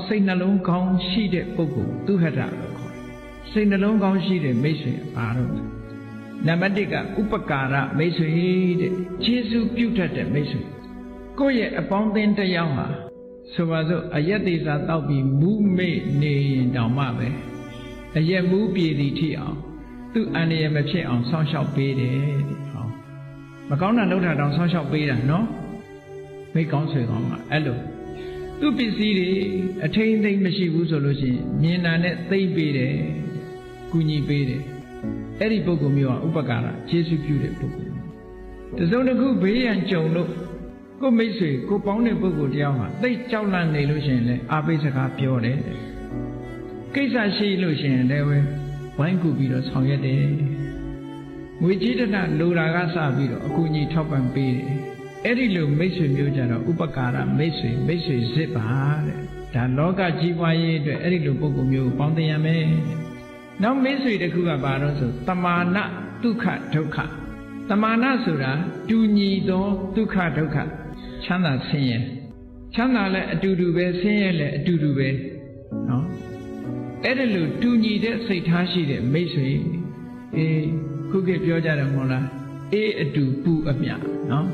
စိတ်နှလုံးကောင်းရှိတဲ့ပုဂ္ဂိုလ်သူဟတ္တလို့ခေါ်တယ်စိတ်နှလုံးကောင်းရှိတဲ့မိတ်ဆွေပါတော့နံပါတ်1ကဥပကာရမိတ်ဆွေတဲ့ကျေးဇူးပြုတတ်တဲ့မိတ်ဆွေကိုယ့်ရဲ့အပေါင်းအသင်းတစ်ယောက်ဟာဆိုပါစို့အယက်သေးစာတောက်ပြီးမူးမေ့နေရင်တောင်မှပဲအယက်မူးပြေသည်ထိအောင်သူ့အန္တရာယ်မဖြစ်အောင်ဆောင်းလျှောက်ပေးတယ်ဟောမကောင်းတာလုပ်တာတောင်ဆောင်းလျှောက်ပေးတာနော်မိကောင်းဆွေကောင်းမှာအဲ့လိုသူ့ပစ္စည်းတွေအထိန်သိမ့်မရှိဘူးဆိုလို့ရှိရင်မြင်တာနဲ့သိမ့်ပေးတယ်ကူညီပေးတယ်အဲ့ဒီပုဂ္ဂိုလ်မျိုးကဥပကာရကျေးဇူးပြုတဲ့ပုဂ္ဂိုလ်တစုံတစ်ခုဘေးရန်ကြုံလို့ကိုမိတ်ဆွေကိုပေါင်းတဲ့ပုဂ္ဂိုလ်တရားဟာသိကြောက်လန့်နေလို့ရှိရင်လည်းအားပေးစကားပြောတယ်ကိစ္စရှိလို့ရှိရင်လည်းဝိုင်းကူပြီးတော့ဆောင်ရွက်တယ်ငွေကြေးတနာလိုတာကစပြီးတော့အကူအညီထောက်ပံ့ပေးတယ်အဲ့ဒီလိုမိတ်ဆွေမျိုးကြတော့ဥပကာရမိတ်ဆွေစစ်ပါတဲ့ဒါလောကကြီးပွားရေးအတွက်အဲ့ဒီလိုပုဂ္ဂိုလ်မျိုးကိုပေါင်းသင်ရမယ်နောက်မိတ်ဆွေတစ်ခုကဘာလို့ဆိုတမာနဒုက္ခဒုက္ခတမာနဆိုတာတူညီသောဒုက္ခဒုက္ခချမ်းသာဆင်းရဲချမ်းသာလည်းအတူတူပဲဆင်းရဲလည်းအတူတူပဲနော်အဲ့ဒါလို့တူညီတဲ့စိတ်ထားရှိတဲ့မိတ်ဆွေခုခေတ်ပြောကြတယ်မဟုတ်လားအေးအတူပူအမြနော်